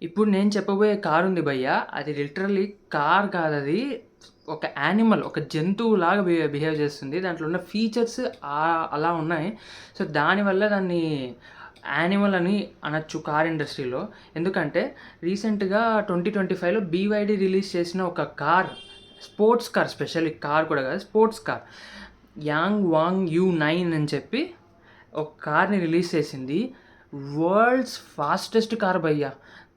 ఇప్పుడు నేను చెప్పబోయే కార్ ఉంది భయ్యా. అది లిటరల్లీ కార్ కాదది. ఒక యానిమల్, ఒక జంతువులాగా బిహేవ్ చేస్తుంది. దాంట్లో ఉన్న ఫీచర్స్ అలా ఉన్నాయి. సో, దానివల్ల దాన్ని యానిమల్ అని అనొచ్చు కార్ ఇండస్ట్రీలో. ఎందుకంటే రీసెంట్‌గా 2025లో బీవైడీ రిలీజ్ చేసిన ఒక car, sports car, specially car కూడా కాదు, స్పోర్ట్స్ కార్, యాంగ్ వాంగ్ యూ9 అని చెప్పి ఒక కార్ని రిలీజ్ చేసింది. వరల్డ్స్ ఫాస్టెస్ట్ కార్ భయ్యా.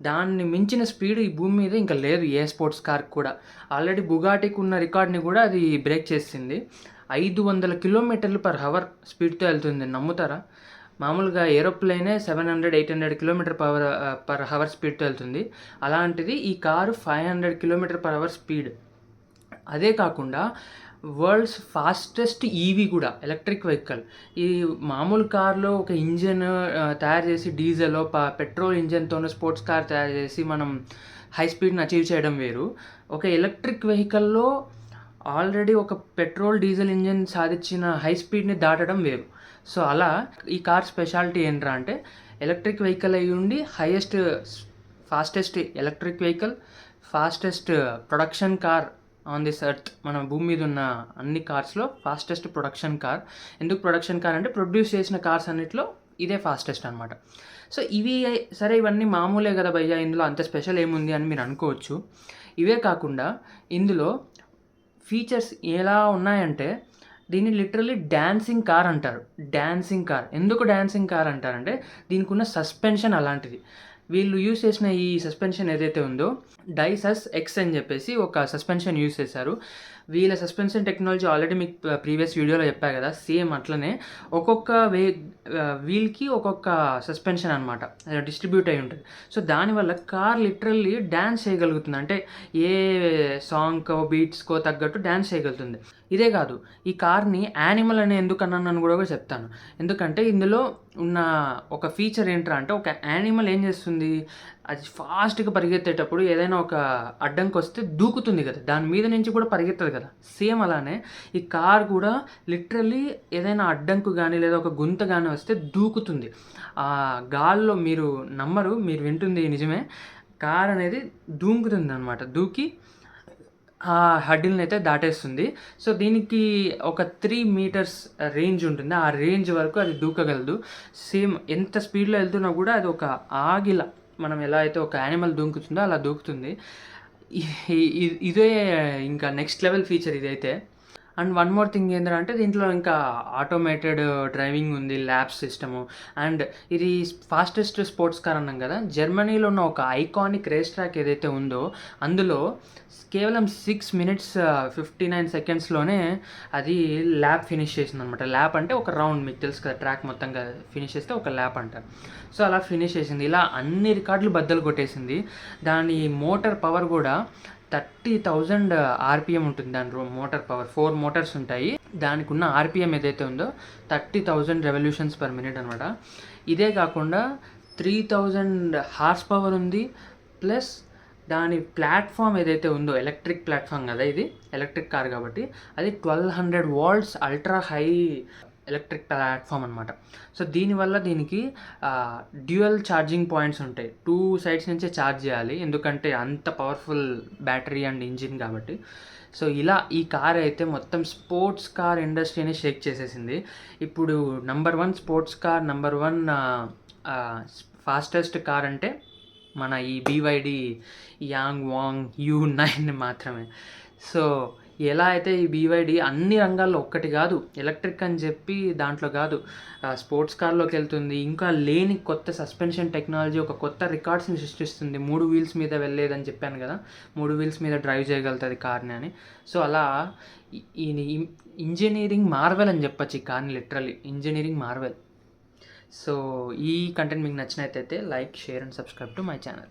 దాన్ని మించిన స్పీడ్ ఈ భూమి మీద ఇంకా లేదు ఏ స్పోర్ట్స్ కార్ కూడా. ఆల్రెడీ బుగాటికి ఉన్న రికార్డ్ని కూడా అది బ్రేక్ చేసింది. 500 కిలోమీటర్లు/హవర్ స్పీడ్తో వెళ్తుంది. నమ్ముతారా? మామూలుగా ఏరోప్లేనే 700-800 కిలోమీటర్/హవర్ స్పీడ్తో వెళ్తుంది. అలాంటిది ఈ కారు 500 కిలోమీటర్/హవర్ స్పీడ్. అదే కాకుండా వరల్డ్స్ ఫాస్టెస్ట్ ఈవీ కూడా, ఎలక్ట్రిక్ వెహికల్. ఈ మామూలు కార్లో ఒక ఇంజన్ తయారు చేసి డీజిల్ పెట్రోల్ ఇంజన్తోనే స్పోర్ట్స్ కార్ తయారు చేసి మనం హై స్పీడ్ని అచీవ్ చేయడం వేరు. ఒక ఎలక్ట్రిక్ వెహికల్లో ఆల్రెడీ ఒక పెట్రోల్ డీజిల్ ఇంజన్ సాధించిన హై స్పీడ్ని దాటడం వేరు. సో అలా ఈ కార్ స్పెషాలిటీ ఏంట్రా అంటే, ఎలక్ట్రిక్ వెహికల్ అయ్యి ఉండి fastest electric vehicle, fastest production car on this earth. మన భూమి మీద ఉన్న అన్ని కార్స్లో ఫాస్టెస్ట్ ప్రొడక్షన్ కార్. ఎందుకు ప్రొడక్షన్ కార్ అంటే, ప్రొడ్యూస్ చేసిన కార్స్ అన్నిట్లో ఇదే ఫాస్టెస్ట్ అనమాట. సో ఇవి సరే, ఇవన్నీ మామూలే కదా భయ్యా, ఇందులో అంత స్పెషల్ ఏముంది అని మీరు అనుకోవచ్చు. ఇవే కాకుండా ఇందులో ఫీచర్స్ ఎలా ఉన్నాయంటే, దీన్ని లిటరల్లీ డాన్సింగ్ కార్ అంటారు. Dancing car. ఎందుకు డాన్సింగ్ కార్ అంటారంటే, దీనికి ఉన్న సస్పెన్షన్ అలాంటిది. వీళ్ళు యూజ్ చేసిన ఈ సస్పెన్షన్ ఏదైతే ఉందో, డైసస్ ఎక్స్ అని చెప్పేసి ఒక సస్పెన్షన్ యూజ్ చేశారు. వీళ్ళ సస్పెన్షన్ టెక్నాలజీ ఆల్రెడీ మీకు ప్రీవియస్ వీడియోలో చెప్పా కదా, సేమ్ అట్లనే ఒక్కొక్క వీల్కి ఒక్కొక్క సస్పెన్షన్ అనమాట డిస్ట్రిబ్యూట్ అయి ఉంటుంది. సో దానివల్ల కార్ లిటరల్లీ డ్యాన్స్ చేయగలుగుతుంది. అంటే ఏ సాంగ్కో బీట్స్కో తగ్గట్టు డ్యాన్స్ చేయగలుగుతుంది. ఇదే కాదు, ఈ కార్ని యానిమల్ అని ఎందుకు అన్నాను కూడా చెప్తాను. ఎందుకంటే ఇందులో ఉన్న ఒక ఫీచర్ ఏంట్రా అంటే, ఒక యానిమల్ ఏం చేస్తుంది, అది ఫాస్ట్గా పరిగెత్తేటప్పుడు ఏదైనా ఒక అడ్డంకి వస్తే దూకుతుంది కదా, దాని మీద నుంచి కూడా పరిగెత్తదు కదా. సేమ్ అలానే ఈ కార్ కూడా లిటరల్లీ ఏదైనా అడ్డంకు కానీ లేదా ఒక గుంత కానీ వస్తే దూకుతుంది. ఆ గాల్లో మీరు నమ్మరు, మీరు వింటుంది నిజమే, కార్ అనేది దూకుతుంది అనమాట. దూకి ఆ హడిల్ని అయితే దాటేస్తుంది. సో దీనికి ఒక 3 మీటర్స్ రేంజ్ ఉంటుంది. ఆ రేంజ్ వరకు అది దూకగలదు. సేమ్ ఎంత స్పీడ్లో వెళ్తున్నా కూడా అది ఒక ఆగిల, మనం ఎలా అయితే ఒక యానిమల్ దూకుతుందో అలా దూకుతుంది. ఇదే ఇంకా నెక్స్ట్ లెవెల్ ఫీచర్ ఇదైతే. అండ్ వన్ మోర్ థింగ్ ఏంటంటే, దీంట్లో ఇంకా ఆటోమేటెడ్ డ్రైవింగ్ ఉంది, ల్యాబ్ సిస్టము. అండ్ ఇది ఫాస్టెస్ట్ స్పోర్ట్స్ కార్ అన్నాం కదా, జర్మనీలో ఉన్న ఒక ఐకానిక్ రేస్ ట్రాక్ ఏదైతే ఉందో అందులో కేవలం 6 minutes 59 secondsలోనే అది ల్యాప్ ఫినిష్ చేసింది అనమాట. ల్యాప్ అంటే ఒక రౌండ్, మీకు తెలుసు కదా, ట్రాక్ మొత్తంగా ఫినిష్ చేస్తే ఒక ల్యాప్ అంటారు. సో అలా ఫినిష్ చేసింది. ఇలా అన్ని రికార్డులు బద్దలు కొట్టేసింది. దాని మోటార్ పవర్ కూడా 30,000 RPM ఉంటుంది. దాని మోటార్ పవర్ 4 మోటార్స్ ఉంటాయి. దానికి ఉన్న RPM ఏదైతే ఉందో 30,000 revolutions per minute అనమాట. ఇదే కాకుండా 3,000 హార్స్ పవర్ ఉంది. ప్లస్ దాని ప్లాట్ఫామ్ ఏదైతే ఉందో, ఎలక్ట్రిక్ ప్లాట్ఫామ్ కదా, ఇది ఎలక్ట్రిక్ కార్ కాబట్టి అది 1200 volts ultra high electric platform అనమాట. సో దీనివల్ల దీనికి డ్యూయల్ ఛార్జింగ్ పాయింట్స్ ఉంటాయి. 2 sides నుంచే ఛార్జ్ చేయాలి, ఎందుకంటే అంత పవర్ఫుల్ బ్యాటరీ అండ్ ఇంజిన్ కాబట్టి. సో ఇలా ఈ కార్ అయితే మొత్తం స్పోర్ట్స్ కార్ ఇండస్ట్రీని షేక్ చేసేసింది. ఇప్పుడు number 1 sports car, number 1 fastest car అంటే మన ఈ బీవైడీ యాంగ్ వాంగ్ యూ9 మాత్రమే. సో ఎలా అయితే ఈ బీవైడీ అన్ని రంగాల్లో, ఒక్కటి కాదు, ఎలక్ట్రిక్ అని చెప్పి దాంట్లో కాదు, స్పోర్ట్స్ కార్లోకి వెళ్తుంది, ఇంకా లేని కొత్త సస్పెన్షన్ టెక్నాలజీ, ఒక కొత్త రికార్డ్స్ని సృష్టిస్తుంది. 3 wheels మీద వెళ్ళలేదని చెప్పాను కదా, 3 wheels మీద డ్రైవ్ చేయగలుగుతుంది కార్ని అని. సో అలా ఈ ఇంజనీరింగ్ మార్వెల్ అని చెప్పచ్చు ఈ కార్ని, లిటరల్లీ ఇంజనీరింగ్ మార్వెల్. సో ఈ కంటెంట్ మీకు నచ్చినట్లయితే like, share and subscribe to my channel.